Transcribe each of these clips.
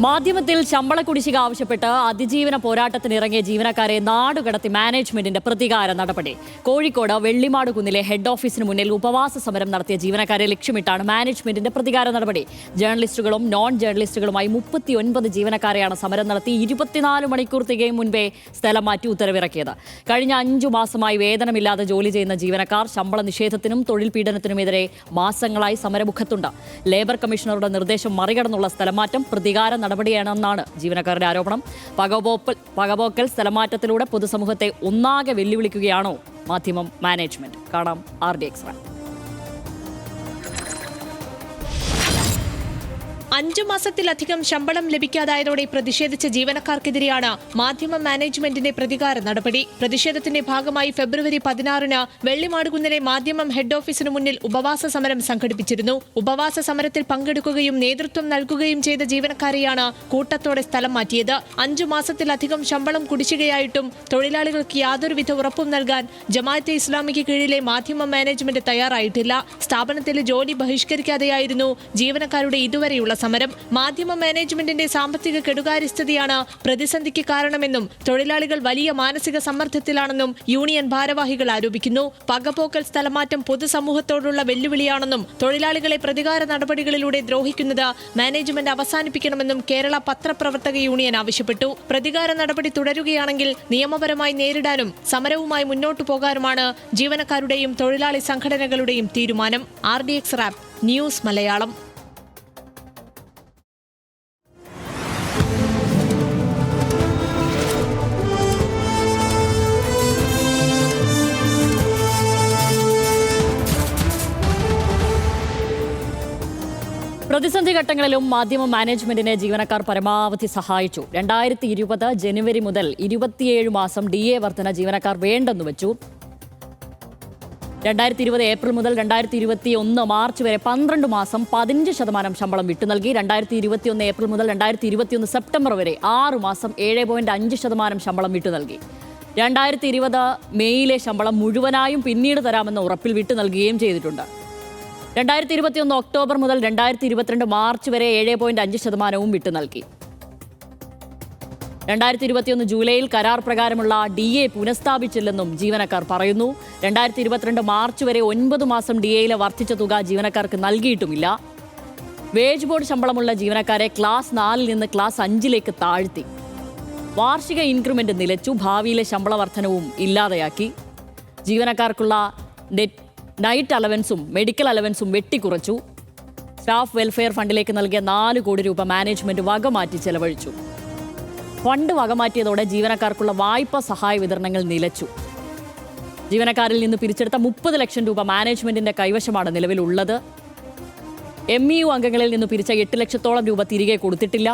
മാധ്യമത്തിൽ ശമ്പള കുടിശ്ശിക ആവശ്യപ്പെട്ട് അതിജീവന പോരാട്ടത്തിനിറങ്ങിയ ജീവനക്കാരെ നാടുകടത്തി മാനേജ്മെന്റിന്റെ പ്രതികാര നടപടി. കോഴിക്കോട് വെള്ളിമാട് കുന്നിലെ ഹെഡ് ഓഫീസിന് മുന്നിൽ ഉപവാസ സമരം നടത്തിയ ജീവനക്കാരെ ലക്ഷ്യമിട്ടാണ് മാനേജ്മെന്റിന്റെ പ്രതികാര നടപടി. ജേർണലിസ്റ്റുകളും നോൺ ജേർണലിസ്റ്റുകളുമായി 39 ജീവനക്കാരെയാണ് സമരം നടത്തി 24 മണിക്കൂർ തികയും മുൻപേ സ്ഥലം മാറ്റി ഉത്തരവിറക്കിയത്. കഴിഞ്ഞ 5 മാസമായി വേതനമില്ലാതെ ജോലി ചെയ്യുന്ന ജീവനക്കാർ ശമ്പള നിഷേധത്തിനും തൊഴിൽ പീഡനത്തിനുമെതിരെ മാസങ്ങളായി സമരമുഖത്തുണ്ട്. ലേബർ കമ്മീഷണറുടെ നിർദ്ദേശം മറികടന്നുള്ള സ്ഥലമാറ്റം പ്രതികാര നടപടിയാണെന്നാണ് ജീവനക്കാരുടെ ആരോപണം. പകപോക്കൽ സ്ഥലമാറ്റത്തിലൂടെ പൊതുസമൂഹത്തെ ഒന്നാകെ വെല്ലുവിളിക്കുകയാണോ മാധ്യമം മാനേജ്മെന്റ്? കാണാം RDX. 5 മാസത്തിലധികം ശമ്പളം ലഭിക്കാതായതോടെ പ്രതിഷേധിച്ച ജീവനക്കാർക്കെതിരെയാണ് മാധ്യമ മാനേജ്മെന്റിന്റെ പ്രതികാര നടപടി. പ്രതിഷേധത്തിന്റെ ഭാഗമായി ഫെബ്രുവരി 16-ന് വെള്ളിമാടുകുന്നിലെ മാധ്യമം ഹെഡ് ഓഫീസിന് മുന്നിൽ ഉപവാസ സമരം സംഘടിപ്പിച്ചിരുന്നു. ഉപവാസ സമരത്തിൽ പങ്കെടുക്കുകയും നേതൃത്വം നൽകുകയും ചെയ്ത ജീവനക്കാരെയാണ് കൂട്ടത്തോടെ സ്ഥലം മാറ്റിയത്. 5 മാസത്തിലധികം ശമ്പളം കുടിശ്ശികയായിട്ടും തൊഴിലാളികൾക്ക് യാതൊരുവിധ ഉറപ്പും നൽകാൻ ജമാഅത്തെ ഇസ്ലാമിക്ക് കീഴിലെ മാധ്യമ മാനേജ്മെന്റ് തയ്യാറായിട്ടില്ല. സ്ഥാപനത്തിലെ ജോലി ബഹിഷ്കരിക്കാതെയായിരുന്നു ജീവനക്കാരുടെ ഇതുവരെയുള്ള സമരം. മാധ്യമ മാനേജ്മെന്റിന്റെ സാമ്പത്തിക കെടുകാര്യസ്ഥതയാണ് പ്രതിസന്ധിക്ക് കാരണമെന്നും തൊഴിലാളികൾ വലിയ മാനസിക സമ്മർദ്ദത്തിലാണെന്നും യൂണിയൻ ഭാരവാഹികൾ ആരോപിക്കുന്നു. പകപോക്കൽ സ്ഥലമാറ്റം പൊതുസമൂഹത്തോടുള്ള വെല്ലുവിളിയാണെന്നും തൊഴിലാളികളെ പ്രതികാര നടപടികളിലൂടെ ദ്രോഹിക്കുന്നത് മാനേജ്മെന്റ് അവസാനിപ്പിക്കണമെന്നും കേരള പത്രപ്രവർത്തക യൂണിയൻ ആവശ്യപ്പെട്ടു. പ്രതികാര നടപടി തുടരുകയാണെങ്കിൽ നിയമപരമായി നേരിടാനും സമരവുമായി മുന്നോട്ടു പോകാനുമാണ് ജീവനക്കാരുടെയും തൊഴിലാളി സംഘടനകളുടെയും തീരുമാനം. RDX rap news Malayalam. പ്രതിസന്ധി ഘട്ടങ്ങളിലും മാധ്യമ മാനേജ്മെന്റിനെ ജീവനക്കാർ പരമാവധി സഹായിച്ചു. 2020 ജനുവരി മുതൽ 27 മാസം DA വർധന ജീവനക്കാർ വേണ്ടെന്നു വെച്ചു. 2020 ഏപ്രിൽ മുതൽ 2021 മാർച്ച് വരെ 12 മാസം 15% ശമ്പളം വിട്ടു നൽകി. 2021 ഏപ്രിൽ മുതൽ 2021 സെപ്റ്റംബർ വരെ 6 മാസം 7.5% ശമ്പളം വിട്ടു നൽകി. 2020 മെയ്യിലെ ശമ്പളം മുഴുവനായും പിന്നീട് തരാമെന്ന ഉറപ്പിൽ വിട്ടു നൽകുകയും ചെയ്തിട്ടുണ്ട്. 2021 ഒക്ടോബർ മുതൽ 2022 മാർച്ച് വരെ 7.5% വിട്ടു നൽകി. 2021 ജൂലൈയിൽ കരാർ പ്രകാരമുള്ള DA പുനഃസ്ഥാപിച്ചില്ലെന്നും ജീവനക്കാർ പറയുന്നു. 2022 മാർച്ച് വരെ 9 മാസം DAയിലെ വർദ്ധിച്ച തുക ജീവനക്കാർക്ക് നൽകിയിട്ടുമില്ല. വേജ് ബോർഡ് ശമ്പളമുള്ള ജീവനക്കാരെ ക്ലാസ് 4 നിന്ന് ക്ലാസ് 5 താഴ്ത്തി. വാർഷിക ഇൻക്രിമെന്റ് നിലച്ചു. ഭാവിയിലെ ശമ്പള വർധനവും ഇല്ലാതെയാക്കി. ജീവനക്കാർക്കുള്ള നൈറ്റ് അലവൻസും മെഡിക്കൽ അലവൻസും വെട്ടിക്കുറച്ചു. സ്റ്റാഫ് വെൽഫെയർ ഫണ്ടിലേക്ക് നൽകിയ 4 കോടി രൂപ മാനേജ്മെന്റ് വകമാറ്റി ചെലവഴിച്ചു. ഫണ്ട് വകമാറ്റിയതോടെ ജീവനക്കാർക്കുള്ള വായ്പ സഹായ വിതരണങ്ങൾ നിലച്ചു. ജീവനക്കാരിൽ നിന്ന് പിരിച്ചെടുത്ത 30 ലക്ഷം രൂപ മാനേജ്മെന്റിന്റെ കൈവശമാണ് നിലവിലുള്ളത്. MEU അംഗങ്ങളിൽ നിന്ന് പിരിച്ച 8 ലക്ഷത്തോളം രൂപ തിരികെ കൊടുത്തിട്ടില്ല.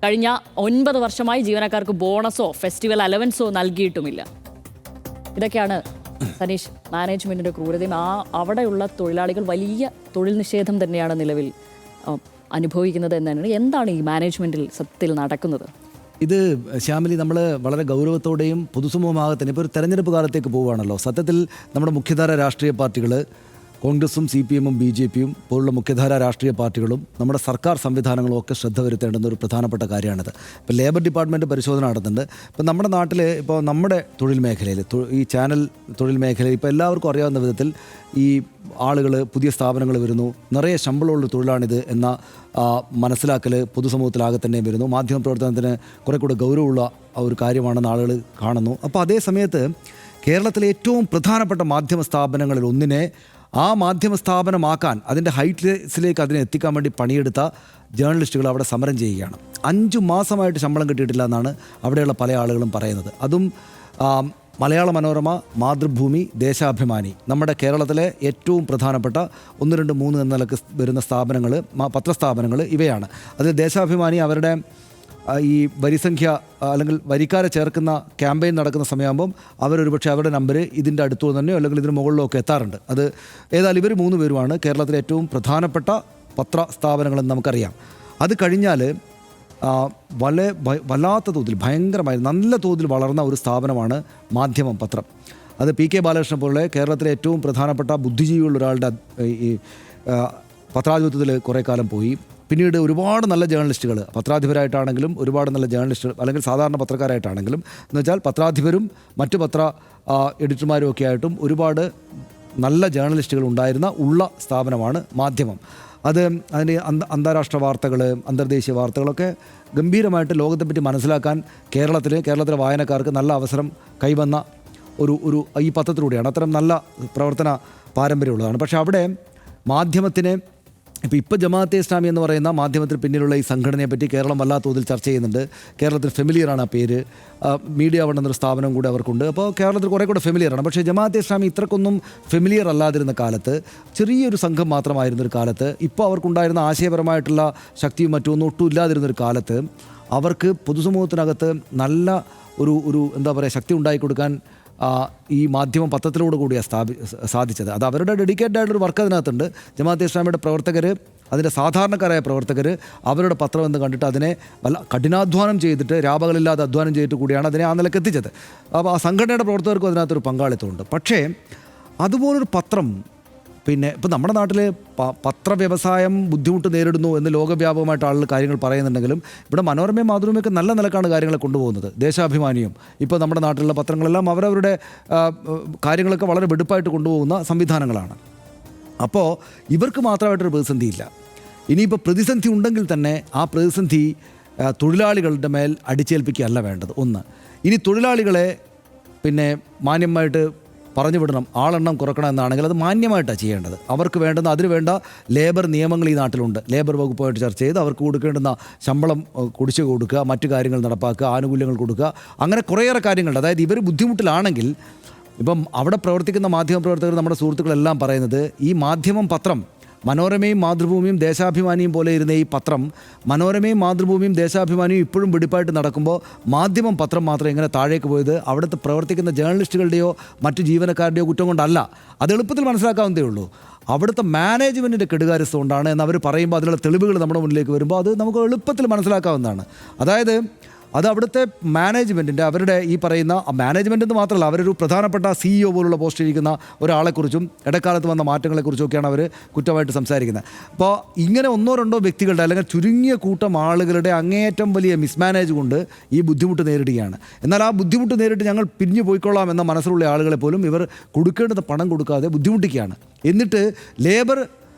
കഴിഞ്ഞ 9 വർഷമായി ജീവനക്കാർക്ക് ബോണസോ ഫെസ്റ്റിവൽ അലവൻസോ നൽകിയിട്ടുമില്ല. ഇതൊക്കെയാണ് സനീഷ് മാനേജ്മെന്റിന്റെ ക്രൂരതയും. അവിടെയുള്ള തൊഴിലാളികൾ വലിയ തൊഴിൽ നിഷേധം തന്നെയാണ് നിലവിൽ അനുഭവിക്കുന്നത് എന്നാണ്. എന്താണ് ഈ മാനേജ്മെന്റിൽ സത്യത്തിൽ നടക്കുന്നത്? ഇത് ശ്യാമിലി, നമ്മൾ വളരെ ഗൗരവത്തോടെയും പൊതുസമൂഹമാകത്തിന് ഇപ്പോൾ ഒരു തെരഞ്ഞെടുപ്പ് കാലത്തേക്ക് പോവുകയാണല്ലോ. സത്യത്തിൽ നമ്മുടെ മുഖ്യധാര രാഷ്ട്രീയ പാർട്ടികൾ, കോൺഗ്രസും CPM-ഉം BJP-യും പോലുള്ള മുഖ്യധാര രാഷ്ട്രീയ പാർട്ടികളും നമ്മുടെ സർക്കാർ സംവിധാനങ്ങളും ഒക്കെ ശ്രദ്ധ വരുത്തേണ്ടുന്ന ഒരു പ്രധാനപ്പെട്ട കാര്യമാണിത്. ഇപ്പോൾ ലേബർ ഡിപ്പാർട്ട്മെൻറ്റ് പരിശോധന നടത്തുന്നുണ്ട്. ഇപ്പോൾ നമ്മുടെ നാട്ടിൽ ഇപ്പോൾ നമ്മുടെ തൊഴിൽ മേഖലയിൽ, ഈ ചാനൽ തൊഴിൽ മേഖലയിൽ ഇപ്പോൾ എല്ലാവർക്കും അറിയാവുന്ന വിധത്തിൽ ഈ ആളുകൾ, പുതിയ സ്ഥാപനങ്ങൾ വരുന്നു, നിറയെ ശമ്പളമുള്ള തൊഴിലാണിത് എന്ന മനസ്സിലാക്കൽ പൊതുസമൂഹത്തിലാകെ തന്നെ വരുന്നു. മാധ്യമപ്രവർത്തനത്തിന് കുറെ കൂടെ ഗൗരവമുള്ള ഒരു കാര്യമാണെന്ന് ആളുകൾ കാണുന്നു. അപ്പോൾ അതേ സമയത്ത് കേരളത്തിലെ ഏറ്റവും പ്രധാനപ്പെട്ട മാധ്യമ സ്ഥാപനങ്ങളിൽ ഒന്നിനെ ആ മാധ്യമ സ്ഥാപനമാക്കാൻ, അതിൻ്റെ ഹൈറ്റ്സിലേക്ക് അതിനെ എത്തിക്കാൻ വേണ്ടി പണിയെടുത്ത ജേർണലിസ്റ്റുകൾ അവിടെ സമരം ചെയ്യുകയാണ്. 5 മാസമായിട്ട് ശമ്പളം കിട്ടിയിട്ടില്ല എന്നാണ് അവിടെയുള്ള പല ആളുകളും പറയുന്നത്. അതും മലയാള മനോരമ, മാതൃഭൂമി, ദേശാഭിമാനി, നമ്മുടെ കേരളത്തിലെ ഏറ്റവും പ്രധാനപ്പെട്ട 1, 2, 3 എന്ന നിലക്ക് വരുന്ന സ്ഥാപനങ്ങൾ, പത്രസ്ഥാപനങ്ങൾ ഇവയാണ്. അതിൽ ദേശാഭിമാനി അവരുടെ ഈ വരിസംഖ്യ അല്ലെങ്കിൽ വരിക്കാരെ ചേർക്കുന്ന ക്യാമ്പയിൻ നടക്കുന്ന സമയമാകുമ്പം അവരൊരുപക്ഷെ അവരുടെ നമ്പർ ഇതിൻ്റെ അടുത്തോ തന്നെയോ അല്ലെങ്കിൽ ഇതിന് മുകളിലോ ഒക്കെ എത്താറുണ്ട്. അത് ഏതായാലും ഇവർ 3 പേരുമാണ് കേരളത്തിലെ ഏറ്റവും പ്രധാനപ്പെട്ട പത്രസ്ഥാപനങ്ങളെന്ന് നമുക്കറിയാം. അത് കഴിഞ്ഞാൽ വല്ലാത്ത തോതിൽ, ഭയങ്കരമായി നല്ല തോതിൽ വളർന്ന ഒരു സ്ഥാപനമാണ് മാധ്യമം, പത്രം. അത് PK ബാലകൃഷ്ണൻ പോലെ കേരളത്തിലെ ഏറ്റവും പ്രധാനപ്പെട്ട ബുദ്ധിജീവികളുടെ ഒരാളുടെ ഈ പത്രാധിപത്യത്തിൽ കുറേ കാലം പോയി. പിന്നീട് ഒരുപാട് നല്ല ജേർണലിസ്റ്റുകൾ, പത്രാധിപരായിട്ടാണെങ്കിലും ഒരുപാട് നല്ല ജേർണലിസ്റ്റുകൾ, അല്ലെങ്കിൽ സാധാരണ പത്രക്കാരായിട്ടാണെങ്കിലും, എന്ന് വെച്ചാൽ പത്രാധിപരും മറ്റു എഡിറ്റർമാരും ഒക്കെ ആയിട്ടും ഒരുപാട് നല്ല ജേർണലിസ്റ്റുകൾ ഉള്ള സ്ഥാപനമാണ് മാധ്യമം. അതിന് അന്താരാഷ്ട്ര വാർത്തകൾ, അന്തർദേശീയ വാർത്തകളൊക്കെ ഗംഭീരമായിട്ട് ലോകത്തെപ്പറ്റി മനസ്സിലാക്കാൻ കേരളത്തിലെ വായനക്കാർക്ക് നല്ല അവസരം കൈവന്ന ഒരു ഈ പത്രത്തിലൂടെയാണ്. അത്തരം നല്ല പ്രവർത്തന പാരമ്പര്യമുള്ളതാണ്. പക്ഷേ അവിടെ മാധ്യമത്തിന് ഇപ്പോൾ ജമാഅത്തെ ഇസ്ലാമി എന്ന് പറയുന്ന മാധ്യമത്തിന് പിന്നിലുള്ള ഈ സംഘടനയെപ്പറ്റി കേരളം വല്ലാത്ത തോതിൽ ചർച്ച ചെയ്യുന്നുണ്ട്. കേരളത്തിൽ ഫെമിലിയറാണ് ആ പേര്. മീഡിയ വൺ എന്നൊരു സ്ഥാപനം കൂടെ അവർക്കുണ്ട്. അപ്പോൾ കേരളത്തിൽ കുറേ കൂടെ ഫെമിലിയറാണ്. പക്ഷേ ജമാഅത്തെ ഇസ്ലാമി ഇത്രക്കൊന്നും ഫെമിലിയർ അല്ലാതിരുന്ന കാലത്ത്, ചെറിയൊരു സംഘം മാത്രമായിരുന്നൊരു കാലത്ത്, ഇപ്പോൾ അവർക്കുണ്ടായിരുന്ന ആശയപരമായിട്ടുള്ള ശക്തിയും മറ്റൊന്നും ഒട്ടും ഇല്ലാതിരുന്നൊരു കാലത്ത് അവർക്ക് പൊതുസമൂഹത്തിനകത്ത് നല്ല ഒരു എന്താ പറയുക ശക്തി ഉണ്ടായിക്കൊടുക്കാൻ ഈ മാധ്യമം പത്രത്തിലൂടെ കൂടിയാണ് സാധിച്ചത്. അത് അവരുടെ ഡെഡിക്കേറ്റഡ് ആയിട്ടൊരു വർക്ക് അതിനകത്തുണ്ട്. ജമാഅത്തെ ഇസ്ലാമിയുടെ പ്രവർത്തകർ, അതിൻ്റെ സാധാരണക്കാരായ പ്രവർത്തകർ അവരുടെ പത്രം എന്ന് കണ്ടിട്ട് അതിനെ കഠിനാധ്വാനം ചെയ്തിട്ട്, രാപകലില്ലാതെ അധ്വാനം ചെയ്തിട്ട് കൂടിയാണ് അതിനെ ആ നിലക്ക് എത്തിച്ചത്. അപ്പോൾ ആ സംഘടനയുടെ പ്രവർത്തകർക്കും അതിനകത്തൊരു പങ്കാളിത്തമുണ്ട്. പക്ഷേ അതുപോലൊരു പത്രം ഇപ്പോൾ നമ്മുടെ നാട്ടിൽ പത്രവ്യവസായം ബുദ്ധിമുട്ട് നേരിടുന്നു എന്ന് ലോകവ്യാപകമായിട്ട് ആളുകൾ കാര്യങ്ങൾ പറയുന്നുണ്ടെങ്കിലും ഇവിടെ മനോരമയും മാതൃഭൂമിയൊക്കെ നല്ല നിലക്കാണ് കാര്യങ്ങളെ കൊണ്ടുപോകുന്നത്. ദേശാഭിമാനിയും ഇപ്പോൾ നമ്മുടെ നാട്ടിലുള്ള പത്രങ്ങളെല്ലാം അവരവരുടെ കാര്യങ്ങളൊക്കെ വളരെ വെടുപ്പായിട്ട് കൊണ്ടുപോകുന്ന സംവിധാനങ്ങളാണ്. അപ്പോൾ ഇവർക്ക് മാത്രമായിട്ടൊരു പ്രതിസന്ധിയില്ല. ഇനിയിപ്പോൾ പ്രതിസന്ധി ഉണ്ടെങ്കിൽ തന്നെ ആ പ്രതിസന്ധി തൊഴിലാളികളുടെ മേൽ അടിച്ചേൽപ്പിക്കുകയല്ല വേണ്ടത്. ഒന്ന്, ഇനി തൊഴിലാളികളെ മാന്യമായിട്ട് പറഞ്ഞു വിടണം, ആളെണ്ണം കുറക്കണം എന്നാണെങ്കിൽ അത് മാന്യമായിട്ടാണ് ചെയ്യേണ്ടത്. അവർക്ക് വേണ്ടുന്ന അതിന് വേണ്ട ലേബർ നിയമങ്ങൾ ഈ നാട്ടിലുണ്ട്. ലേബർ വകുപ്പുമായിട്ട് ചർച്ച ചെയ്ത് അവർക്ക് കൊടുക്കേണ്ടുന്ന ശമ്പളം കുടിശ്ശിക കൊടുക്കുക, മറ്റു കാര്യങ്ങൾ നടപ്പാക്കുക, ആനുകൂല്യങ്ങൾ കൊടുക്കുക, അങ്ങനെ കുറേയേറെ കാര്യങ്ങളുണ്ട്. അതായത് ഇവർ ബുദ്ധിമുട്ടിലാണെങ്കിൽ, ഇപ്പം അവിടെ പ്രവർത്തിക്കുന്ന മാധ്യമപ്രവർത്തകർ, നമ്മുടെ സുഹൃത്തുക്കളെല്ലാം പറയുന്നത് ഈ മാധ്യമം പത്രം, മനോരമയും മാതൃഭൂമിയും ദേശാഭിമാനിയും പോലെ ഇരുന്ന ഈ പത്രം, മനോരമയും മാതൃഭൂമിയും ദേശാഭിമാനിയും ഇപ്പോഴും വെടിപ്പായിട്ട് നടക്കുമ്പോൾ മാധ്യമം പത്രം മാത്രം എങ്ങനെ താഴേക്ക് പോയത് അവിടുത്തെ പ്രവർത്തിക്കുന്ന ജേർണലിസ്റ്റുകളുടെയോ മറ്റു ജീവനക്കാരുടെയോ കുറ്റം കൊണ്ടല്ല. അത് എളുപ്പത്തിൽ മനസ്സിലാക്കാവുന്നതേ ഉള്ളൂ. അവിടുത്തെ മാനേജ്മെൻറ്റിൻ്റെ കെടുകാര്യസ്ഥ കൊണ്ടാണ് എന്ന് അവർ പറയുമ്പോൾ അതിലുള്ള തെളിവുകൾ നമ്മുടെ മുന്നിലേക്ക് വരുമ്പോൾ അത് നമുക്ക് എളുപ്പത്തിൽ മനസ്സിലാക്കാവുന്നതാണ്. അതായത് അത് അവിടുത്തെ മാനേജ്മെൻറ്റിൻ്റെ, അവരുടെ ഈ പറയുന്ന മാനേജ്മെൻറ്റ് എന്ന് മാത്രമല്ല, അവരൊരു പ്രധാനപ്പെട്ട CEO പോലുള്ള പോസ്റ്റിൽ ഇരിക്കുന്ന ഒരാളെക്കുറിച്ചും ഇടക്കാലത്ത് വന്ന മാറ്റങ്ങളെക്കുറിച്ചൊക്കെയാണ് അവർ കുറ്റമായിട്ട് സംസാരിക്കുന്നത്. അപ്പോൾ ഇങ്ങനെ ഒന്നോ രണ്ടോ വ്യക്തികളുടെ അല്ലെങ്കിൽ ചുരുങ്ങിയ കൂട്ടം ആളുകളുടെ അങ്ങേയറ്റം വലിയ മിസ്മാനേജ് കൊണ്ട് ഈ ബുദ്ധിമുട്ട് നേരിടുകയാണ്. എന്നാൽ ആ ബുദ്ധിമുട്ട് നേരിട്ട് ഞങ്ങൾ പിരിഞ്ഞു പോയിക്കൊള്ളാം എന്ന മനസ്സിലുള്ള ആളുകളെ പോലും ഇവർ കൊടുക്കേണ്ടുന്ന പണം കൊടുക്കാതെ ബുദ്ധിമുട്ടിക്കുകയാണ്. എന്നിട്ട് ലേബർ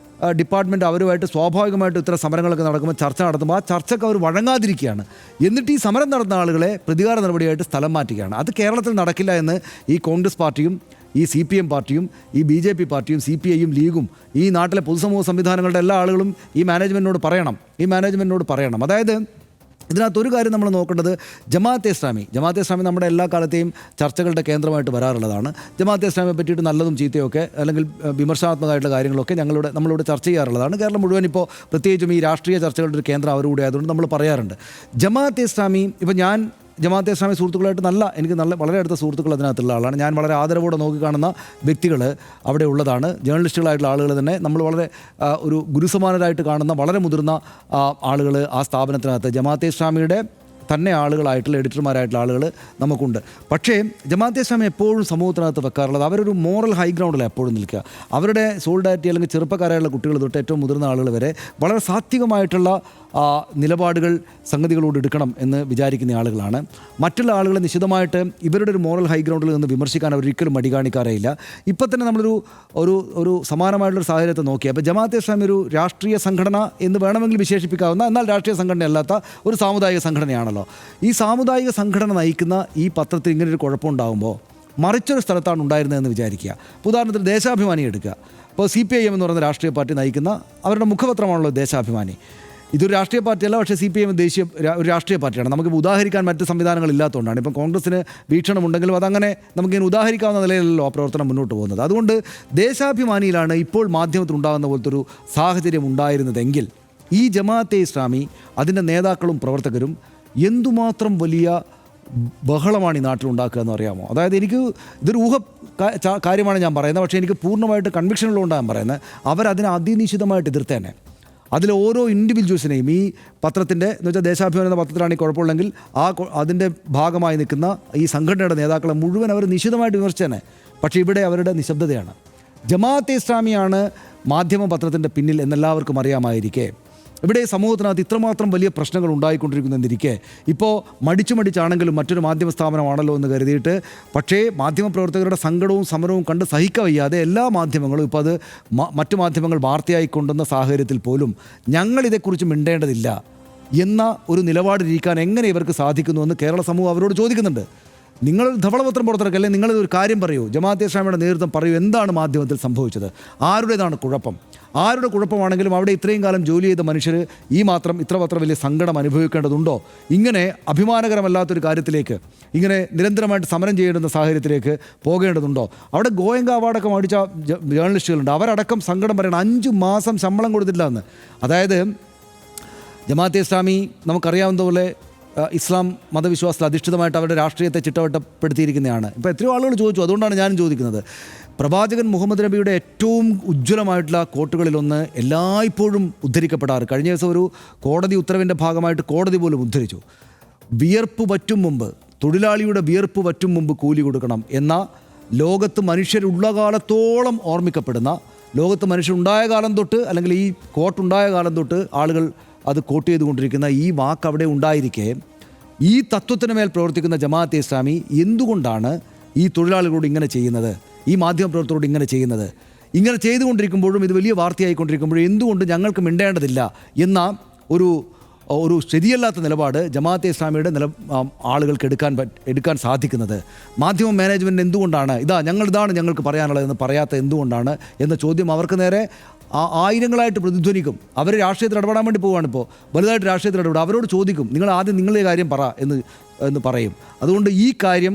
ഡിപ്പാർട്ട്മെൻറ്റ് അവരുമായിട്ട് സ്വാഭാവികമായിട്ട് ഇത്തരം സമരങ്ങളൊക്കെ നടക്കുമ്പോൾ ചർച്ച നടത്തുമ്പോൾ ആ ചർച്ചയ്ക്ക് അവർ വഴങ്ങാതിരിക്കുകയാണ്. എന്നിട്ട് ഈ സമരം നടത്തുന്ന ആളുകളെ പ്രതികാര നടപടിയായിട്ട് സ്ഥലം മാറ്റുകയാണ്. അത് കേരളത്തിൽ നടക്കില്ല എന്ന് ഈ കോൺഗ്രസ് പാർട്ടിയും ഈ CPM പാർട്ടിയും ഈ BJP പാർട്ടിയും CPIയും ലീഗും ഈ നാട്ടിലെ പൊതുസമൂഹ സംവിധാനങ്ങളുടെ എല്ലാ ആളുകളും ഈ മാനേജ്മെൻറ്റിനോട് പറയണം. അതായത് ഇതിനകത്തൊരു കാര്യം നമ്മൾ നോക്കേണ്ടത്, ജമാഅത്തെ ഇസ്ലാമി നമ്മുടെ എല്ലാ കാലത്തെയും ചർച്ചകളുടെ കേന്ദ്രമായിട്ട് വരാറുള്ളതാണ്. ജമാഅത്തെ ഇസ്ലാമിയെ പറ്റിയിട്ട് നല്ലതും ചീത്തയൊക്കെ അല്ലെങ്കിൽ വിമർശനാത്മകമായിട്ടുള്ള കാര്യങ്ങളൊക്കെ നമ്മളിവിടെ ചർച്ച ചെയ്യാറുള്ളതാണ്. കേരളം മുഴുവൻ ഇപ്പോൾ പ്രത്യേകിച്ചും ഈ രാഷ്ട്രീയ ചർച്ചകളുടെ ഒരു കേന്ദ്രം അവരുകൂടെ ആയതുകൊണ്ട് നമ്മൾ പറയാറുണ്ട്. ജമാഅത്തെ ഇസ്ലാമി, ഇപ്പോൾ ഞാൻ ജമാഅത്തെ ഇസ്ലാമി സുഹൃത്തുക്കളായിട്ട് എനിക്ക് വളരെ അടുത്ത സുഹൃത്തുക്കൾ അതിനകത്തുള്ള ആളാണ്. ഞാൻ വളരെ ആദരവോടെ നോക്കിക്കാണുന്ന വ്യക്തികൾ അവിടെ ഉള്ളതാണ്. ജേർണലിസ്റ്റുകളായിട്ടുള്ള ആളുകൾ തന്നെ നമ്മൾ വളരെ ഒരു ഗുരുസമാനരായിട്ട് കാണുന്ന വളരെ മുതിർന്ന ആളുകൾ ആ സ്ഥാപനത്തിനകത്ത് ജമാഅത്തെ ഇസ്ലാമിയുടെ തന്നെ ആളുകളായിട്ടുള്ള എഡിറ്റർമാരായിട്ടുള്ള ആളുകൾ നമുക്കുണ്ട്. പക്ഷേ ജമാഅത്തെ ഇസ്ലാമി എപ്പോഴും സമൂഹത്തിനകത്ത് വെക്കാറുള്ളത് അവരൊരു മോറൽ ഹൈ ഗ്രൗണ്ടിലാണ് എപ്പോഴും നിൽക്കുക. അവരുടെ സോളിഡാരിറ്റി അല്ലെങ്കിൽ ചെറുപ്പക്കാരായുള്ള കുട്ടികൾ തൊട്ട് ഏറ്റവും മുതിർന്ന ആളുകൾ വരെ വളരെ സാത്വികമായിട്ടുള്ള നിലപാടുകൾ സംഗതികളോട് എടുക്കണം എന്ന് വിചാരിക്കുന്ന ആളുകളാണ്. മറ്റുള്ള ആളുകളെ നിശിതമായിട്ട് ഇവരുടെ ഒരു മോറൽ ഹൈ ഗ്രൗണ്ടിൽ നിന്ന് വിമർശിക്കാൻ അവരൊരിക്കലും മടി കാണിക്കാറേയില്ല. ഇപ്പം തന്നെ നമ്മളൊരു സമാനമായിട്ടുള്ളൊരു സാഹചര്യത്തെ നോക്കി. അപ്പോൾ ജമാഅത്തെ ഇസ്ലാമി ഒരു രാഷ്ട്രീയ സംഘടന എന്ന് വേണമെങ്കിൽ വിശേഷിപ്പിക്കാവുന്ന, എന്നാൽ രാഷ്ട്രീയ സംഘടനയല്ലാത്ത ഒരു സാമുദായിക സംഘടനയാണല്ലോ. ഈ സാമുദായിക സംഘടന നയിക്കുന്ന ഈ പത്രത്തിൽ ഇങ്ങനൊരു കുഴപ്പമുണ്ടാകുമ്പോൾ മറിച്ചൊരു സ്ഥലത്താണ് ഉണ്ടായിരുന്നതെന്ന് വിചാരിക്കുക. ഉദാഹരണത്തിന് ദേശാഭിമാനി എടുക്കുക. ഇപ്പോൾ CPIM എന്ന് പറയുന്ന രാഷ്ട്രീയ പാർട്ടി നയിക്കുന്ന അവരുടെ മുഖപത്രമാണല്ലോ ദേശാഭിമാനി. ഇതൊരു രാഷ്ട്രീയ പാർട്ടിയല്ല, പക്ഷേ CPIM ഒരു രാഷ്ട്രീയ പാർട്ടിയാണ്. നമുക്ക് ഉദാഹരിക്കാൻ മറ്റ് സംവിധാനങ്ങളില്ലാത്തതുകൊണ്ടാണ്. ഇപ്പം കോൺഗ്രസ്സിന് വീക്ഷണമുണ്ടെങ്കിലും അതങ്ങനെ നമുക്കിങ്ങനെ ഉദാഹരിക്കാവുന്ന നിലയിലല്ലോ ആ പ്രവർത്തനം മുന്നോട്ട് പോകുന്നത്. അതുകൊണ്ട് ദേശാഭിമാനിയിലാണ് ഇപ്പോൾ മാധ്യമത്തിലുണ്ടാകുന്ന പോലത്തെ ഒരു സാഹചര്യം ഉണ്ടായിരുന്നതെങ്കിൽ ഈ ജമാഅത്തെ ഇസ്ലാമി അതിൻ്റെ നേതാക്കളും പ്രവർത്തകരും എന്തുമാത്രം വലിയ ബഹളമാണ് ഈ നാട്ടിലുണ്ടാക്കുക എന്ന് അറിയാമോ? അതായത് ഇതൊരു കാര്യമാണ് ഞാൻ പറയുന്നത്, പക്ഷേ എനിക്ക് പൂർണ്ണമായിട്ട് കൺവിക്ഷനുള്ളതുകൊണ്ടാണ് ഞാൻ പറയുന്നത്. അവരതിനെ അതിനിശ്ചിതമായിട്ട് എതിർത്തേനെ. അതിൽ ഓരോ ഇൻഡിവിജ്വൽസിനെയും ഈ പത്രത്തിൻ്റെ എന്ന് വെച്ചാൽ ദേശാഭിമാനി എന്ന പത്രത്തിലാണ് ഈ കുഴപ്പമുള്ളെങ്കിൽ അതിൻ്റെ ഭാഗമായി നിൽക്കുന്ന ഈ സംഘടനയുടെ നേതാക്കളെ മുഴുവൻ അവർ നിശ്ചിതമായിട്ട് വിമർശിച്ചേനെ. പക്ഷേ ഇവിടെ അവരുടെ നിശബ്ദതയാണ്. ജമാഅത്തെ ഇസ്ലാമിയാണ് മാധ്യമ പത്രത്തിൻ്റെ പിന്നിൽ എന്നെല്ലാവർക്കും അറിയാമായിരിക്കെ ഇവിടെ സമൂഹത്തിനകത്ത് ഇത്രമാത്രം വലിയ പ്രശ്നങ്ങൾ ഉണ്ടായിക്കൊണ്ടിരിക്കുന്നെന്നിരിക്കെ ഇപ്പോൾ മടിച്ചാണെങ്കിലും മറ്റൊരു മാധ്യമ സ്ഥാപനമാണല്ലോ എന്ന് കരുതിയിട്ട്, പക്ഷേ മാധ്യമപ്രവർത്തകരുടെ സങ്കടവും സമരവും കണ്ട് സഹിക്കവയ്യാതെ എല്ലാ മാധ്യമങ്ങളും ഇപ്പോൾ അത് മറ്റു മാധ്യമങ്ങൾ വാർത്തയായി കൊണ്ടുവന്ന സാഹചര്യത്തിൽ പോലും ഞങ്ങൾ ഇതേക്കുറിച്ച് മിണ്ടേണ്ടതില്ല എന്ന ഒരു നിലപാടിരിക്കാൻ എങ്ങനെ ഇവർക്ക് സാധിക്കുന്നുവെന്ന് കേരള സമൂഹം അവരോട് ചോദിക്കുന്നുണ്ട്. നിങ്ങൾ ധവളപത്രം പുറത്തിറക്കല്ലേ, നിങ്ങളിതൊരു കാര്യം പറയൂ, ജമാഅത്തെ ഇസ്ലാമിയുടെ നേതൃത്വം പറയൂ, എന്താണ് മാധ്യമത്തിൽ സംഭവിച്ചത്, ആരുടേതാണ് കുഴപ്പം? ആരുടെ കുഴപ്പമാണെങ്കിലും അവിടെ ഇത്രയും കാലം ജോലി ചെയ്ത മനുഷ്യർ ഇത്രമാത്രം വലിയ സങ്കടം അനുഭവിക്കേണ്ടതുണ്ടോ? ഇങ്ങനെ അഭിമാനകരമല്ലാത്തൊരു കാര്യത്തിലേക്ക്, ഇങ്ങനെ നിരന്തരമായിട്ട് സമരം ചെയ്യേണ്ടുന്ന സാഹചര്യത്തിലേക്ക് പോകേണ്ടതുണ്ടോ? അവിടെ ഗോയങ്ക അവാർഡൊക്കെ മേടിച്ച ജേർണലിസ്റ്റുകളുണ്ട്, അവരടക്കം സങ്കടം പറയണം 5 മാസം ശമ്പളം കൊടുത്തില്ല എന്ന്. അതായത് ജമാഅത്തെ ഇസ്ലാമി നമുക്കറിയാവുന്നതുപോലെ ഇസ്ലാം മതവിശ്വാസത്തിൽ അധിഷ്ഠിതമായിട്ട് അവരുടെ രാഷ്ട്രീയത്തെ ചിട്ടവട്ടപ്പെടുത്തിയിരിക്കുന്നതാണ്. ഇപ്പോൾ എത്രയോ ആളുകൾ ചോദിച്ചു, അതുകൊണ്ടാണ് ഞാനും ചോദിക്കുന്നത്. പ്രവാചകൻ മുഹമ്മദ് നബിയുടെ ഏറ്റവും ഉജ്ജ്വലമായിട്ടുള്ള കോട്ടുകളിലൊന്ന് എല്ലായ്പ്പോഴും ഉദ്ധരിക്കപ്പെടാറ്, കഴിഞ്ഞ ദിവസം ഒരു കോടതി ഉത്തരവിൻ്റെ ഭാഗമായിട്ട് കോടതി പോലും ഉദ്ധരിച്ചു, വിയർപ്പ് പറ്റും മുമ്പ്, തൊഴിലാളിയുടെ വിയർപ്പ് പറ്റും മുമ്പ് കൂലി കൊടുക്കണം എന്ന ലോകത്ത് മനുഷ്യരുള്ള കാലത്തോളം ഓർമ്മിക്കപ്പെടുന്ന, ലോകത്ത് മനുഷ്യരുണ്ടായ കാലം തൊട്ട് അല്ലെങ്കിൽ ഈ കോട്ടുണ്ടായ കാലം തൊട്ട് ആളുകൾ അത് കോട്ട് ചെയ്തുകൊണ്ടിരിക്കുന്ന ഈ വാക്ക് അവിടെ ഉണ്ടായിരിക്കെ ഈ തത്വത്തിന് മേൽ പ്രവർത്തിക്കുന്ന ജമാഅത്തെ ഇസ്ലാമി എന്തുകൊണ്ടാണ് ഈ തൊഴിലാളികളോട് ഇങ്ങനെ ചെയ്യുന്നത്, ഈ മാധ്യമപ്രവർത്തകരോട് ഇങ്ങനെ ചെയ്യുന്നത്? ഇങ്ങനെ ചെയ്തുകൊണ്ടിരിക്കുമ്പോഴും ഇത് വലിയ വാർത്തയായിക്കൊണ്ടിരിക്കുമ്പോഴും എന്തുകൊണ്ട് ഞങ്ങൾക്ക് മിണ്ടേണ്ടതില്ല എന്ന ഒരു ശരിയല്ലാത്ത നിലപാട് ജമാഅത്തെ ഇസ്ലാമിയുടെ ആളുകൾക്ക് എടുക്കാൻ സാധിക്കുന്നത്? മാധ്യമ മാനേജ്മെൻറ്റ് എന്തുകൊണ്ടാണ് ഇതാണ് ഞങ്ങൾക്ക് പറയാനുള്ളതെന്ന് പറയാത്ത എന്തുകൊണ്ടാണ് എന്ന ചോദ്യം അവർക്ക് നേരെ ആയിരങ്ങളായിട്ട് പ്രതിധ്വനിക്കും. അവർ രാഷ്ട്രീയത്തിൽ ഇടപെടാൻ വേണ്ടി പോവുകയാണിപ്പോൾ, വലുതായിട്ട് രാഷ്ട്രീയത്തിൽ ഇടപെടും. അവരോട് ചോദിക്കും, നിങ്ങൾ ആദ്യം നിങ്ങളുടെ കാര്യം പറ എന്ന് പറയും. അതുകൊണ്ട് ഈ കാര്യം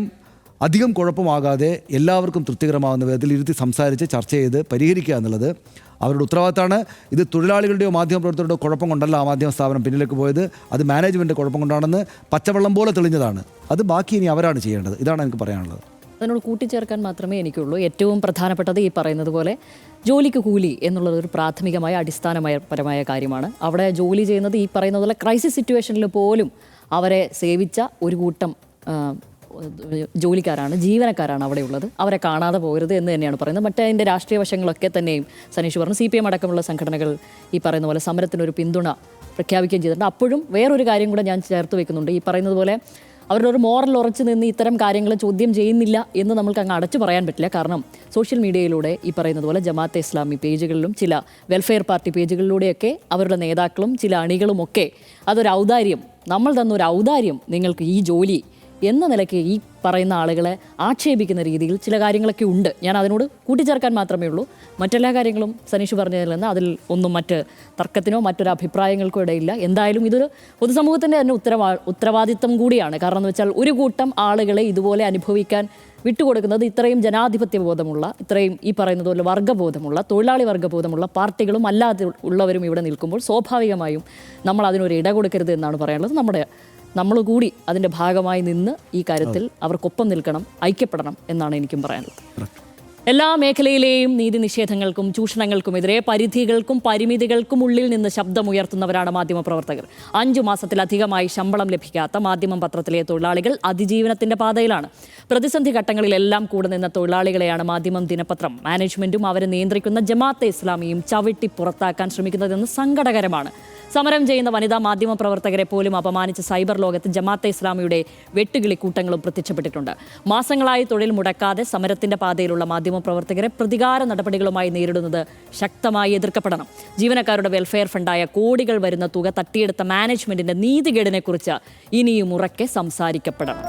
അധികം കുഴപ്പമാകാതെ എല്ലാവർക്കും തൃപ്തികരമാകുന്ന വിധത്തിൽ ഇരുത്തി സംസാരിച്ച് ചർച്ച ചെയ്ത് പരിഹരിക്കുക എന്നുള്ളത് അവരുടെ ഉത്തരവാദിത്തമാണ്. ഇത് തൊഴിലാളികളുടെയോ മാധ്യമപ്രവർത്തകരുടെയോ കുഴപ്പം കൊണ്ടല്ല ആ മാധ്യമ സ്ഥാപനം പിന്നിലേക്ക് പോയത്, അത് മാനേജ്മെൻറ്റ് കുഴപ്പം കൊണ്ടാണെന്ന് പച്ചവെള്ളം പോലെ തെളിഞ്ഞതാണ്. അത് ബാക്കി ഇനി അവരാണ് ചെയ്യേണ്ടത്. ഇതാണ് എനിക്ക് പറയാനുള്ളത്. അതിനോട് കൂട്ടിച്ചേർക്കാൻ മാത്രമേ എനിക്കുള്ളൂ. ഏറ്റവും പ്രധാനപ്പെട്ടത് ഈ പറയുന്നത് പോലെ ജോലിക്ക് കൂലി എന്നുള്ളത് ഒരു പ്രാഥമികമായ അടിസ്ഥാനപരമായ കാര്യമാണ്. അവിടെ ജോലി ചെയ്യുന്നത് ഈ പറയുന്നത് പോലെ ക്രൈസിസ് സിറ്റുവേഷനിൽ പോലും അവരെ സേവിച്ച ഒരു കൂട്ടം ജോലിക്കാരാണ്, ജീവനക്കാരാണ് അവിടെ ഉള്ളത്. അവരെ കാണാതെ പോകരുത് എന്ന് തന്നെയാണ് പറയുന്നത്. മറ്റേ അതിൻ്റെ രാഷ്ട്രീയ വശങ്ങളൊക്കെ തന്നെയും സനീഷ് പറഞ്ഞു. CPM അടക്കമുള്ള സംഘടനകൾ ഈ പറയുന്ന പോലെ സമരത്തിനൊരു പിന്തുണ പ്രഖ്യാപിക്കുകയും ചെയ്തിട്ടുണ്ട്. അപ്പോഴും വേറൊരു കാര്യം കൂടെ ഞാൻ ചേർത്ത് വെക്കുന്നുണ്ട്. ഈ പറയുന്നത് പോലെ അവരുടെ ഒരു മോറൽ ഉറച്ചു നിന്ന് ഇത്തരം കാര്യങ്ങൾ ചോദ്യം ചെയ്യുന്നില്ല എന്ന് നമ്മൾക്ക് അങ്ങ് അടച്ചു പറയാൻ പറ്റില്ല. കാരണം സോഷ്യൽ മീഡിയയിലൂടെ ഈ പറയുന്നത് പോലെ ജമാഅത്തെ ഇസ്ലാമി പേജുകളിലും ചില വെൽഫെയർ പാർട്ടി പേജുകളിലൂടെയൊക്കെ അവരുടെ നേതാക്കളും ചില അണികളുമൊക്കെ അതൊരു ഔദാര്യം, നമ്മൾ തന്നൊരു ഔദാര്യം നിങ്ങൾക്ക് ഈ ജോലി എന്ന നിലയ്ക്ക് ഈ പറയുന്ന ആളുകളെ ആക്ഷേപിക്കുന്ന രീതിയിൽ ചില കാര്യങ്ങളൊക്കെ ഉണ്ട്. ഞാൻ അതിനോട് കൂട്ടിച്ചേർക്കാൻ മാത്രമേ ഉള്ളൂ. മറ്റെല്ലാ കാര്യങ്ങളും സനീഷ് പറഞ്ഞതിൽ നിന്ന് അതിൽ ഒന്നും മറ്റ് തർക്കത്തിനോ മറ്റൊരു അഭിപ്രായങ്ങൾക്കോ ഇടയില്ല. എന്തായാലും ഇതൊരു പൊതുസമൂഹത്തിൻ്റെ തന്നെ ഉത്തരവാദിത്തം കൂടിയാണ്. കാരണം എന്ന് വെച്ചാൽ ഒരു കൂട്ടം ആളുകളെ ഇതുപോലെ അനുഭവിക്കാൻ വിട്ടുകൊടുക്കുന്നത് ഇത്രയും ജനാധിപത്യ ബോധമുള്ള, ഇത്രയും ഈ പറയുന്നത് പോലെ വർഗ്ഗബോധമുള്ള, തൊഴിലാളി വർഗ്ഗബോധമുള്ള പാർട്ടികളും അല്ലാതെ ഉള്ളവരും ഇവിടെ നിൽക്കുമ്പോൾ സ്വാഭാവികമായും നമ്മൾ അതിനൊരു ഇട കൊടുക്കരുത് എന്നാണ് പറയാനുള്ളത്. നമ്മൾ കൂടി അതിൻ്റെ ഭാഗമായി നിന്ന് ഈ കാര്യത്തിൽ അവർക്കൊപ്പം നിൽക്കണം, ഐക്യപ്പെടണം എന്നാണ് എനിക്കും പറയാനുള്ളത്. എല്ലാ മേഖലയിലെയും നീതി നിഷേധങ്ങൾക്കും ചൂഷണങ്ങൾക്കുമെതിരെ പരിധികൾക്കും പരിമിതികൾക്കും ഉള്ളിൽ നിന്ന് ശബ്ദമുയർത്തുന്നവരാണ് മാധ്യമപ്രവർത്തകർ. 5 മാസത്തിലധികമായി ശമ്പളം ലഭിക്കാത്ത മാധ്യമം പത്രത്തിലെ തൊഴിലാളികൾ അതിജീവനത്തിന്റെ പാതയിലാണ്. പ്രതിസന്ധി ഘട്ടങ്ങളിലെല്ലാം കൂടെ നിന്ന തൊഴിലാളികളെയാണ് മാധ്യമം ദിനപത്രം മാനേജ്മെന്റും അവരെ നിയന്ത്രിക്കുന്ന ജമാഅത്തെ ഇസ്ലാമിയും ചവിട്ടി പുറത്താക്കാൻ ശ്രമിക്കുന്നതെന്ന് സങ്കടകരമാണ്. സമരം ചെയ്യുന്ന വനിതാ മാധ്യമ പ്രവർത്തകരെ പോലും അപമാനിച്ച സൈബർ ലോകത്ത് ജമാഅത്തെ ഇസ്ലാമിയുടെ വെട്ടുകിളിക്കൂട്ടങ്ങളും പ്രത്യക്ഷപ്പെട്ടിട്ടുണ്ട്. മാസങ്ങളായി തൊഴിൽ മുടക്കാതെ സമരത്തിന്റെ പാതയിലുള്ള മാധ്യമപ്രവർത്തകരെ പ്രതികാര നടപടികളുമായി നേരിടുന്നത് ശക്തമായി എതിർക്കപ്പെടണം. ജീവനക്കാരുടെ വെൽഫെയർ ഫണ്ടായ കോടികൾ വരുന്ന തുക തട്ടിയെടുത്ത മാനേജ്മെന്റിന്റെ നീതികേടിനെക്കുറിച്ച് ഇനിയും ഉറക്കെ സംസാരിക്കപ്പെടണം.